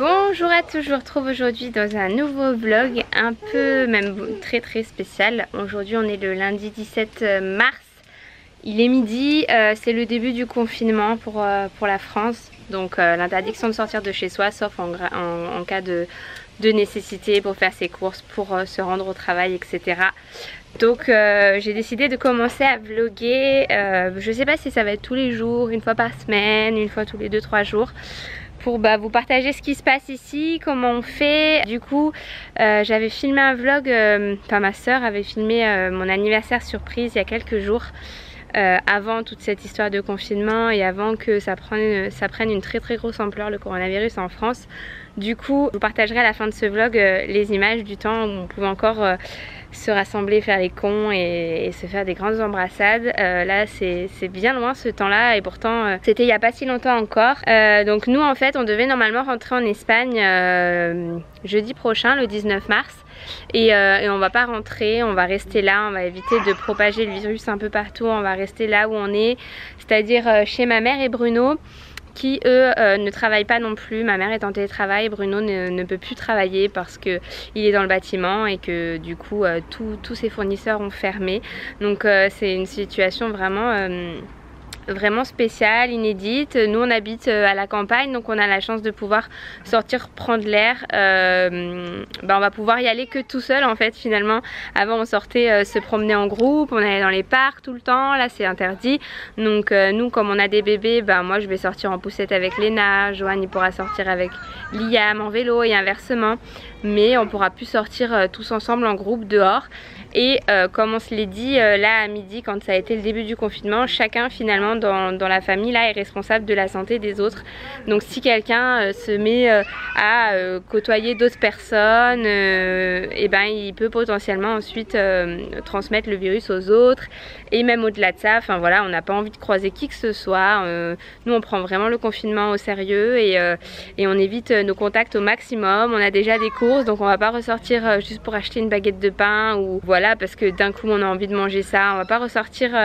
Bonjour à tous, je vous retrouve aujourd'hui dans un nouveau vlog, un peu même très spécial. Aujourd'hui on est le lundi 17 mars, il est midi, c'est le début du confinement pour la France. Donc l'interdiction de sortir de chez soi sauf en cas de nécessité pour faire ses courses, pour se rendre au travail, etc. Donc j'ai décidé de commencer à vlogger, je sais pas si ça va être tous les jours, une fois par semaine, une fois tous les 2-3 jours, pour vous partager ce qui se passe ici, comment on fait. Du coup j'avais filmé un vlog, ma soeur avait filmé mon anniversaire surprise il y a quelques jours, avant toute cette histoire de confinement et avant que ça prenne une très grosse ampleur, le coronavirus en France. Du coup je vous partagerai à la fin de ce vlog les images du temps où on pouvait encore se rassembler, faire les cons et se faire des grandes embrassades. Là c'est bien loin ce temps là et pourtant c'était il n'y a pas si longtemps encore. Donc nous en fait on devait normalement rentrer en Espagne jeudi prochain, le 19 mars. Et on va pas rentrer, on va rester là, on va éviter de propager le virus un peu partout, on va rester là où on est, c'est-à-dire chez ma mère et Bruno, qui eux ne travaillent pas non plus. Ma mère est en télétravail, Bruno ne peut plus travailler parce que il est dans le bâtiment et que du coup tous ses fournisseurs ont fermé. Donc c'est une situation vraiment spéciale, inédite. Nous on habite à la campagne, donc on a la chance de pouvoir sortir prendre l'air. On va pouvoir y aller que tout seul en fait finalement. Avant on sortait se promener en groupe, on allait dans les parcs tout le temps, là c'est interdit. Donc nous comme on a des bébés, moi je vais sortir en poussette avec Léna, Joanne il pourra sortir avec Liam en vélo et inversement. Mais on pourra plus sortir tous ensemble en groupe dehors. Et comme on se l'est dit là à midi quand ça a été le début du confinement, chacun finalement dans la famille là est responsable de la santé des autres. Donc si quelqu'un se met à côtoyer d'autres personnes, il peut potentiellement ensuite transmettre le virus aux autres. Et même au-delà de ça, enfin voilà, on n'a pas envie de croiser qui que ce soit. Nous on prend vraiment le confinement au sérieux et on évite nos contacts au maximum. On a déjà des courses donc on va pas ressortir juste pour acheter une baguette de pain ou voilà parce que d'un coup on a envie de manger ça. On va pas ressortir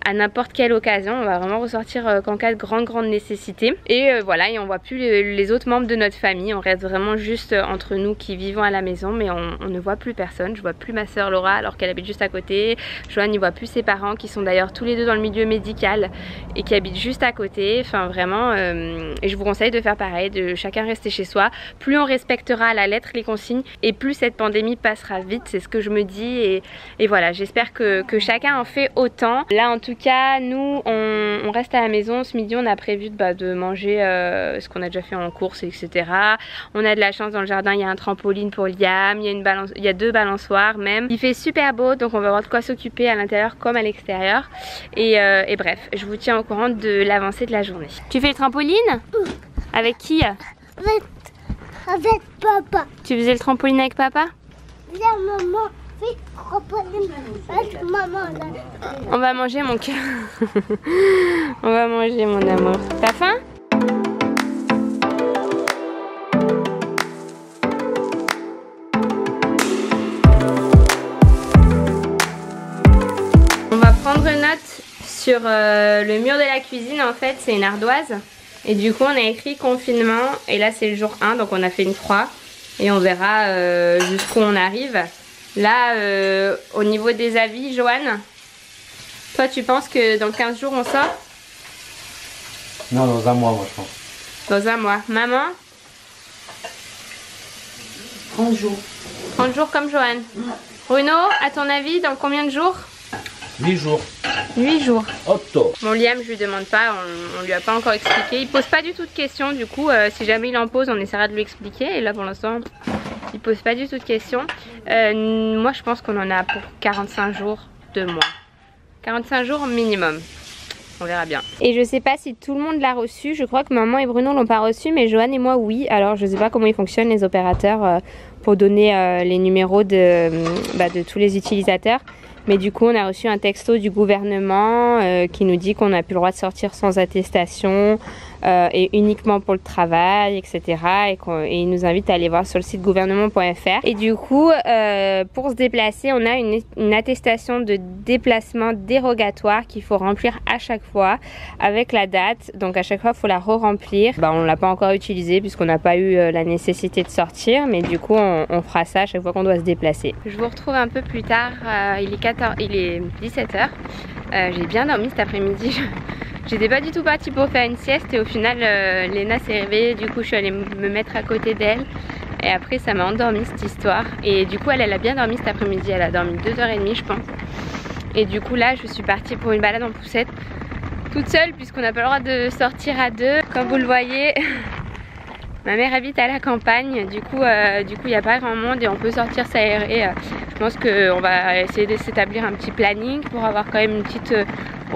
à n'importe quelle occasion, on va vraiment ressortir qu'en cas de grande nécessité. Et voilà, et on voit plus les autres membres de notre famille, on reste vraiment juste entre nous qui vivons à la maison, mais on ne voit plus personne. Je vois plus ma soeur Laura alors qu'elle habite juste à côté. Joanne ne voit plus ses parents qui sont d'ailleurs tous les deux dans le milieu médical et qui habitent juste à côté. Enfin vraiment, et je vous conseille de faire pareil, de chacun rester chez soi. Plus on respectera à la lettre les consignes et plus cette pandémie passera vite, c'est ce que je me dis. Et voilà, j'espère que chacun en fait autant. Là en tout cas nous on reste à la maison. Ce midi on a prévu de manger ce qu'on a déjà fait en course, etc. On a de la chance, dans le jardin il y a un trampoline pour Liam, il y a 2 balançoires même. Il fait super beau donc on va avoir de quoi s'occuper à l'intérieur comme à l'extérieur. Et bref, je vous tiens au courant de l'avancée de la journée. Tu fais le trampoline? Avec qui? Avec papa. Tu faisais le trampoline avec papa? Viens maman. On va manger mon cœur. On va manger mon amour. T'as faim? On va prendre note sur le mur de la cuisine. En fait c'est une ardoise et du coup on a écrit confinement et là c'est le jour 1 donc on a fait une croix et on verra jusqu'où on arrive. Là, au niveau des avis, Joanne, toi tu penses que dans 15 jours on sort? Non, dans un mois, moi je pense. Dans un mois. Maman? 30 jours. 30 jours comme Joanne. Bruno, à ton avis, dans combien de jours? 8 jours. 8 jours. Otto. Bon, Liam, je lui demande pas, on lui a pas encore expliqué. Il pose pas du tout de questions, du coup, si jamais il en pose, on essaiera de lui expliquer. Et là, pour l'instant, il pose pas du tout de questions. Moi, je pense qu'on en a pour 45 jours, 2 mois. 45 jours minimum. On verra bien. Et je sais pas si tout le monde l'a reçu. Je crois que maman et Bruno l'ont pas reçu, mais Joanne et moi, oui. Alors, je sais pas comment ils fonctionnent, les opérateurs, pour donner les numéros de tous les utilisateurs. Mais du coup on a reçu un texto du gouvernement qui nous dit qu'on n'a plus le droit de sortir sans attestation, et uniquement pour le travail, etc. Et il nous invite à aller voir sur le site gouvernement.fr. Et du coup, pour se déplacer, on a une attestation de déplacement dérogatoire qu'il faut remplir à chaque fois avec la date. Donc à chaque fois, il faut la re-remplir. On ne l'a pas encore utilisée puisqu'on n'a pas eu la nécessité de sortir, mais du coup, on fera ça à chaque fois qu'on doit se déplacer. Je vous retrouve un peu plus tard. Il est 17h. J'ai bien dormi cet après-midi. J'étais pas du tout partie pour faire une sieste et au final Léna s'est réveillée, du coup je suis allée me mettre à côté d'elle et après ça m'a endormie cette histoire et du coup elle a bien dormi cet après-midi, elle a dormi 2h30 je pense et du coup là je suis partie pour une balade en poussette toute seule puisqu'on n'a pas le droit de sortir à deux. Comme vous le voyez ma mère habite à la campagne, du coup il n'y a pas grand monde et on peut sortir s'aérer. Je pense qu'on va essayer de s'établir un petit planning pour avoir quand même une petite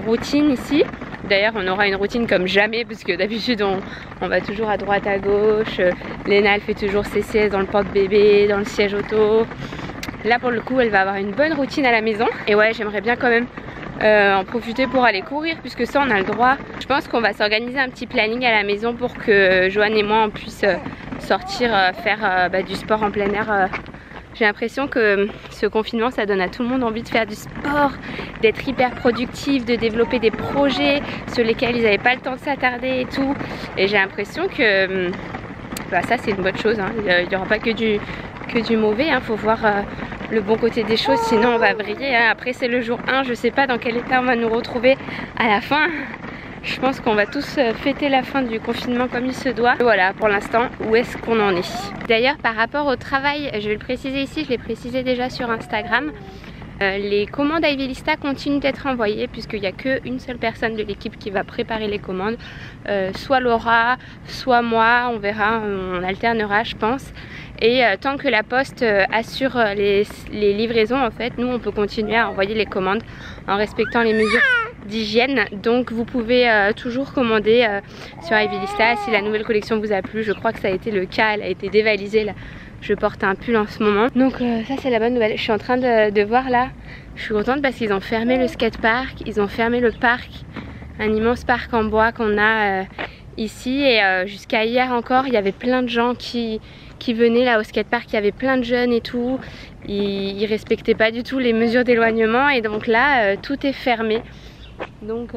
routine ici. D'ailleurs on aura une routine comme jamais parce que d'habitude on va toujours à droite à gauche. Léna elle fait toujours ses siestes dans le porte-bébé, dans le siège auto. Là pour le coup elle va avoir une bonne routine à la maison. Et ouais j'aimerais bien quand même en profiter pour aller courir puisque ça on a le droit. Je pense qu'on va s'organiser un petit planning à la maison pour que Joanne et moi on puisse sortir faire du sport en plein air. J'ai l'impression que ce confinement ça donne à tout le monde envie de faire du sport, d'être hyper productif, de développer des projets sur lesquels ils n'avaient pas le temps de s'attarder et tout. Et j'ai l'impression que ça c'est une bonne chose, hein. Il n'y aura pas que du mauvais, hein. Faut voir le bon côté des choses sinon on va vriller, hein. Après c'est le jour 1, je sais pas dans quel état on va nous retrouver à la fin. Je pense qu'on va tous fêter la fin du confinement comme il se doit. Voilà pour l'instant où est-ce qu'on en est. D'ailleurs par rapport au travail, je vais le préciser ici, je l'ai précisé déjà sur Instagram. Les commandes à Evilista continuent d'être envoyées puisqu'il n'y a qu'une seule personne de l'équipe qui va préparer les commandes. Soit Laura, soit moi, on verra, on alternera je pense. Et tant que la poste assure les livraisons en fait, nous on peut continuer à envoyer les commandes en respectant les mesures d'hygiène. Donc vous pouvez toujours commander sur Evilista si la nouvelle collection vous a plu. Je crois que ça a été le cas, elle a été dévalisée là. Je porte un pull en ce moment. Donc ça c'est la bonne nouvelle. Je suis en train de voir là. Je suis contente parce qu'ils ont fermé le skatepark. Ils ont fermé le parc. Un immense parc en bois qu'on a ici. Et jusqu'à hier encore, il y avait plein de gens qui venaient là au skatepark. Il y avait plein de jeunes et tout. Ils respectaient pas du tout les mesures d'éloignement. Et donc là, tout est fermé. Donc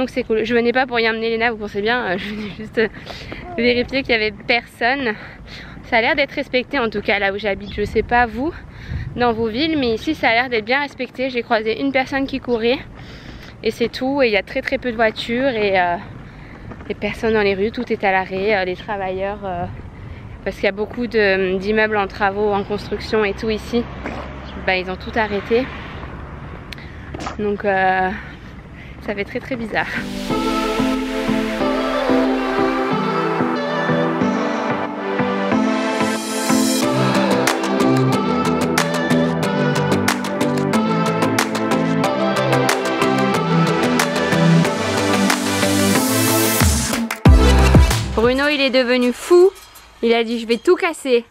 c'est cool. Je venais pas pour y emmener Léna, vous pensez bien. Je venais juste vérifier qu'il y avait personne. Ça a l'air d'être respecté en tout cas là où j'habite. Je sais pas vous dans vos villes, mais ici ça a l'air d'être bien respecté. J'ai croisé une personne qui courait et c'est tout. Et il y a très peu de voitures et personne dans les rues. Tout est à l'arrêt. Les travailleurs, parce qu'il y a beaucoup d'immeubles en travaux, en construction et tout ici, ils ont tout arrêté. Donc ça fait très bizarre. Bruno il est devenu fou, il a dit je vais tout casser.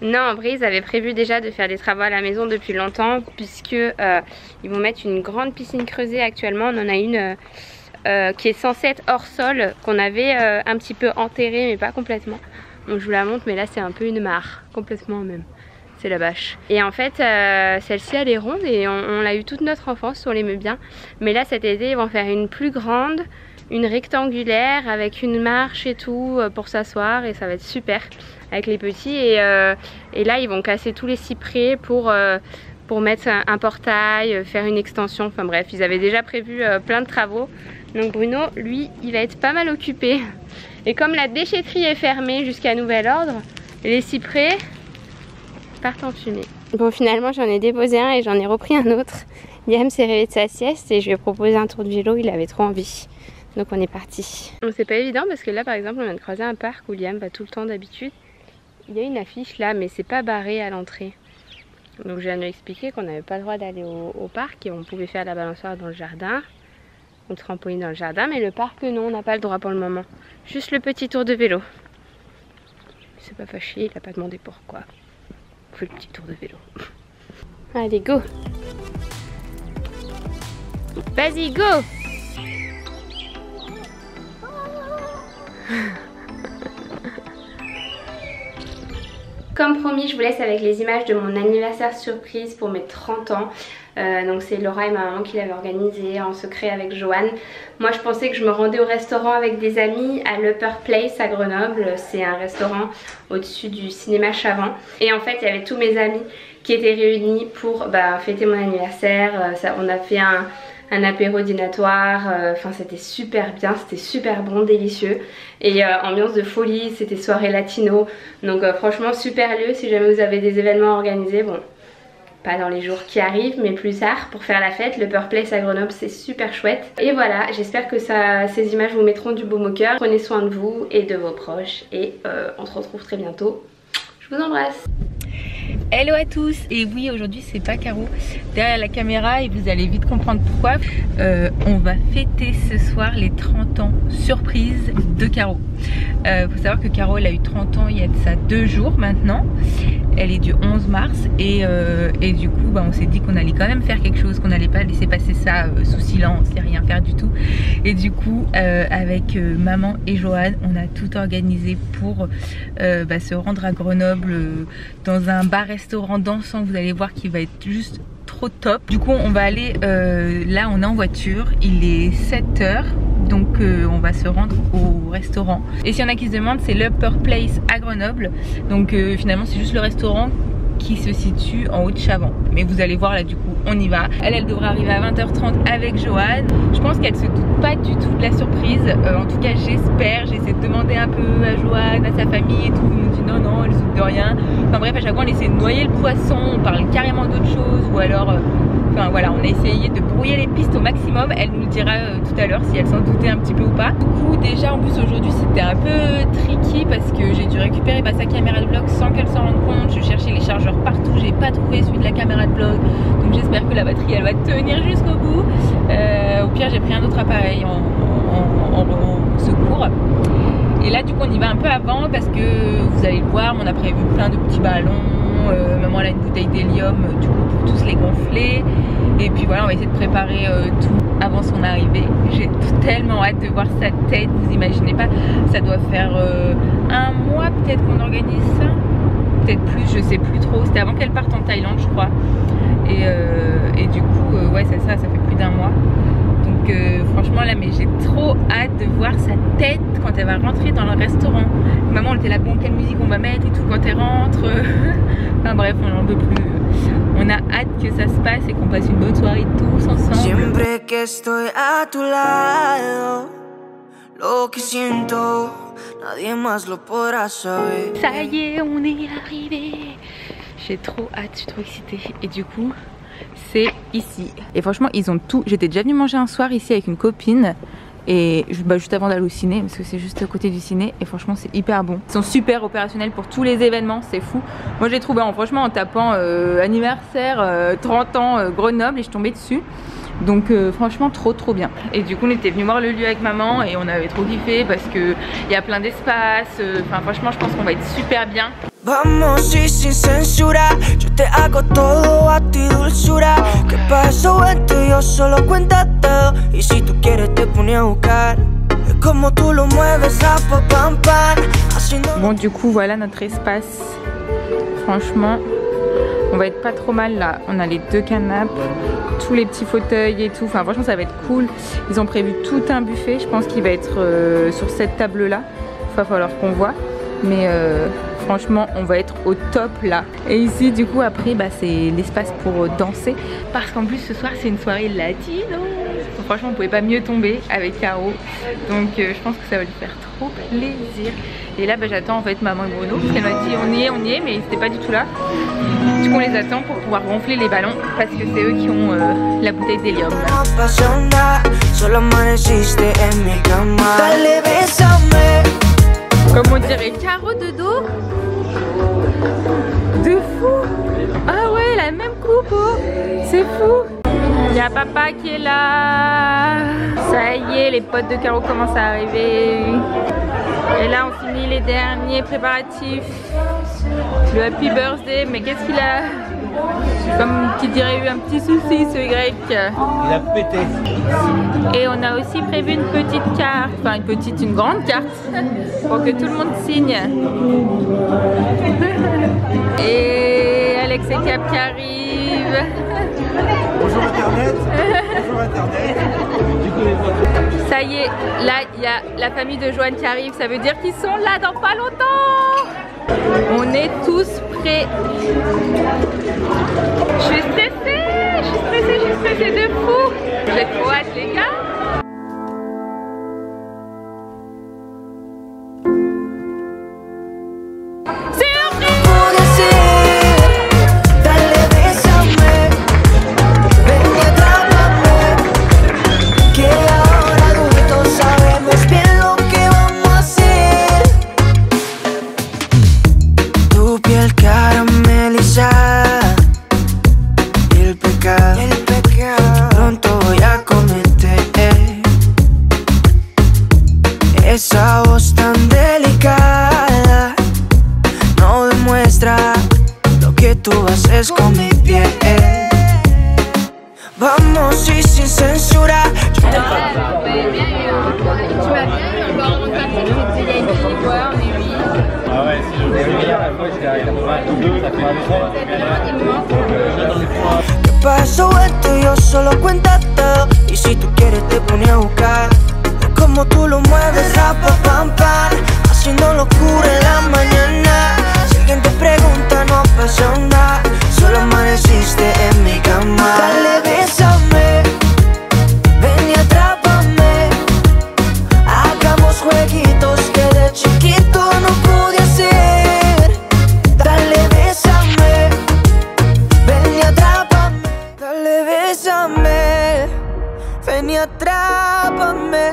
Non, en vrai ils avaient prévu déjà de faire des travaux à la maison depuis longtemps puisque ils vont mettre une grande piscine creusée actuellement. On en a une qui est censée être hors sol, qu'on avait un petit peu enterrée mais pas complètement. Donc je vous la montre mais là c'est un peu une mare, complètement même. C'est la bâche. Et en fait celle-ci elle est ronde et on l'a eu toute notre enfance, on l'aimait bien. Mais là cet été ils vont faire une plus grande, une rectangulaire avec une marche et tout pour s'asseoir et ça va être super avec les petits et là ils vont casser tous les cyprès pour mettre un portail, faire une extension, enfin bref ils avaient déjà prévu plein de travaux. Donc Bruno lui il va être pas mal occupé et comme la déchetterie est fermée jusqu'à nouvel ordre, les cyprès partent en fumée. Bon finalement j'en ai déposé un et j'en ai repris un autre. Liam s'est réveillé de sa sieste et je lui ai proposé un tour de vélo, il avait trop envie. Donc on est parti. C'est pas évident parce que là par exemple on vient de croiser un parc où Liam va tout le temps d'habitude. Il y a une affiche là mais c'est pas barré à l'entrée. Donc je viens de lui expliquer qu'on n'avait pas le droit d'aller au parc et on pouvait faire la balançoire dans le jardin. On trampoline dans le jardin mais le parc non, on n'a pas le droit pour le moment. Juste le petit tour de vélo. C'est pas fâché, il a pas demandé pourquoi. On fait le petit tour de vélo. Allez go. Vas-y go. Comme promis, je vous laisse avec les images de mon anniversaire surprise pour mes 30 ans. Donc c'est Laura et ma maman qui l'avaient organisé en secret avec Joanne. Moi je pensais que je me rendais au restaurant avec des amis à l'Upper Place à Grenoble. C'est un restaurant au-dessus du cinéma Chavant. Et en fait il y avait tous mes amis qui étaient réunis pour fêter mon anniversaire. On a fait un apéro dînatoire, enfin c'était super bien, c'était super bon, délicieux. Et ambiance de folie, c'était soirée latino. Donc franchement super lieu si jamais vous avez des événements organisés. Bon, pas dans les jours qui arrivent mais plus tard pour faire la fête. Le Upper Place à Grenoble c'est super chouette. Et voilà, j'espère que ces images vous mettront du baume au cœur. Prenez soin de vous et de vos proches et on se retrouve très bientôt. Je vous embrasse. Hello à tous, et oui aujourd'hui c'est pas Caro derrière la caméra et vous allez vite comprendre pourquoi. On va fêter ce soir les 30 ans surprise de Caro. Faut savoir que Caro elle a eu 30 ans il y a de ça 2 jours maintenant. Elle est du 11 mars et du coup on s'est dit qu'on allait quand même faire quelque chose, qu'on n'allait pas laisser passer ça sous silence et rien faire du tout. Et du coup avec maman et Joanne on a tout organisé pour se rendre à Grenoble dans un bar-restaurant dansant. Vous allez voir qu'il va être juste trop top. Du coup on va aller, là on est en voiture, il est 7 h. Donc on va se rendre au restaurant. Et s'il y en a qui se demandent, c'est l'Upper Place à Grenoble. Donc finalement c'est juste le restaurant qui se situe en haut de Chavant. Mais vous allez voir là du coup on y va. Elle devrait arriver à 20h30 avec Joanne. Je pense qu'elle se doute pas du tout de la surprise. En tout cas j'espère. J'essaie de demander un peu à Joanne, à sa famille et tout. Ils m'ont dit non elle se doute de rien. Enfin bref, à chaque fois on essaie de noyer le poisson. On parle carrément d'autre chose. Ou alors enfin voilà, on a essayé de brouiller les pistes au maximum. Elle nous le dira tout à l'heure si elle s'en doutait un petit peu ou pas. Du coup déjà en plus aujourd'hui c'était un peu tricky parce que j'ai dû récupérer sa caméra de vlog sans qu'elle s'en rende compte. Je cherchais les chargeurs partout, j'ai pas trouvé celui de la caméra de vlog. Donc j'espère que la batterie elle va tenir jusqu'au bout. Au pire j'ai pris un autre appareil en secours. Et là du coup on y va un peu avant parce que vous allez le voir, on a prévu plein de petits ballons. Maman elle a une bouteille d'hélium du coup pour tous les gonfler. Et puis voilà, on va essayer de préparer tout avant son arrivée. J'ai tellement hâte de voir sa tête, vous imaginez pas. Ça doit faire 1 mois peut-être qu'on organise ça. Peut-être plus, je sais plus trop. C'était avant qu'elle parte en Thaïlande je crois. Et du coup ouais ça fait plus d'1 mois. Donc franchement là mais j'ai trop hâte de voir sa tête quand elle va rentrer dans le restaurant. Maman elle était là, bon quelle musique on va mettre et tout quand elle rentre. Enfin bref on n'en peut plus. On a hâte que ça se passe et qu'on passe une bonne soirée tous ensemble. Siempre que estoy a tu lado, lo que siento, nadie más lo podrá saber. Ça y est, on est arrivé. J'ai trop hâte, je suis trop excitée. Et du coup, c'est ici. Et franchement, ils ont tout. J'étais déjà venue manger un soir ici avec une copine. Et juste avant d'aller au ciné, parce que c'est juste à côté du ciné. Et franchement c'est hyper bon. Ils sont super opérationnels pour tous les événements, c'est fou. Moi j'ai trouvé franchement en tapant anniversaire 30 ans Grenoble et je tombais dessus. Donc franchement trop bien. Et du coup on était venu voir le lieu avec maman et on avait trop kiffé parce que il y a plein d'espace. Enfin franchement je pense qu'on va être super bien. Vamos y sin censura, yo te hago todo a ti dulzura. Que pasó entre yo solo cuéntate. Y si tú quieres te pone a buscar. Como tú lo mueves a pam pam. Bon du coup voilà notre espace. Franchement on va être pas trop mal là. On a les 2 canapes, tous les petits fauteuils et tout. Enfin franchement ça va être cool. Ils ont prévu tout un buffet. Je pense qu'il va être sur cette table là. Il va falloir qu'on voit. Mais franchement on va être au top là. Et ici du coup après c'est l'espace pour danser. Parce qu'en plus ce soir c'est une soirée latino. Donc, franchement on pouvait pas mieux tomber avec Caro. Donc je pense que ça va lui faire trop plaisir. Et là j'attends en fait maman et Bruno. Parce qu'elle m'a dit on y est mais ils n'étaient pas du tout là. Du coup on les attend pour pouvoir gonfler les ballons. Parce que c'est eux qui ont la bouteille d'hélium. Comme on dirait Caro de dos. De fou. Ah ouais la même coupe oh. C'est fou. Il y a papa qui est là. Ça y est les potes de Caro commencent à arriver. Et là on finit les derniers préparatifs. Le happy birthday. Mais qu'est-ce qu'il a? Comme qui dirait eu un petit souci ce Y. Il a pété. Et on a aussi prévu une petite carte, enfin une grande carte pour que tout le monde signe. Et Alex et Cap qui arrivent. Bonjour Internet. Bonjour Internet. Ça y est, là il y a la famille de Joanne qui arrive, ça veut dire qu'ils sont là dans pas longtemps. On est tous prêts. Je suis stressée de fou. J'ai trop hâte les gars. Esa voz tan delicada no demuestra lo que tú haces con mi piel. Vamos y sin censura. Tu m'as bien eu encore mon quartier qui était il y a une petite fois, on est 8. Ah ouais, si je voulais venir, moi je dirais 82, ça fait 3. ¿Qué pasó esto? Yo solo cuéntate. Y si tú quieres te pone a buscar. Como tú lo mueves, rapa, pam, pam, haciendo locura en la mañana. Si alguien te pregunta, no pasó nada, solo amaneciste en mi cama. Dale, bésame, ven y atrápame. Hagamos jueguitos que de chiquito no pude hacer. Dale, bésame, ven y atrápame. Dale, bésame, ven y atrápame.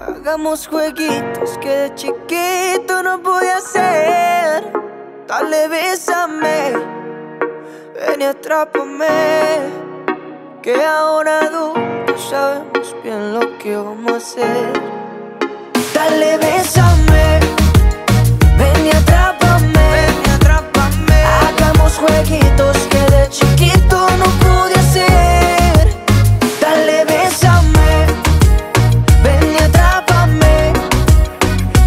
Hagamos jueguitos que de chiquito no pude hacer. Dale, bésame, ven y atrápame. Que ahora adultos sabemos bien lo que vamos a hacer. Dale, bésame, ven y atrápame. Ven y atrápame. Hagamos jueguitos que de chiquito no pude hacer. Dale, bésame, ven y atrápame.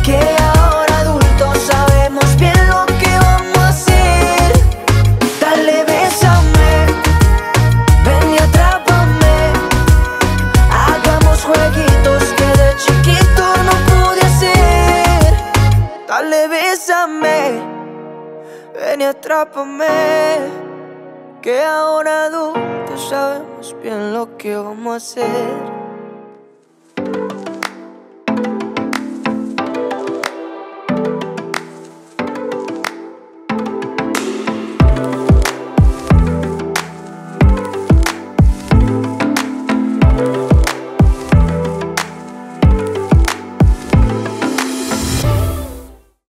Que ahora adultos sabemos bien lo que vamos a hacer. Dale, bésame, ven y atrápame. Hagamos jueguitos que de chiquito no pude hacer. Dale, bésame, ven y atrápame. Que ahora adultos sabemos bien lo que vamos a hacer.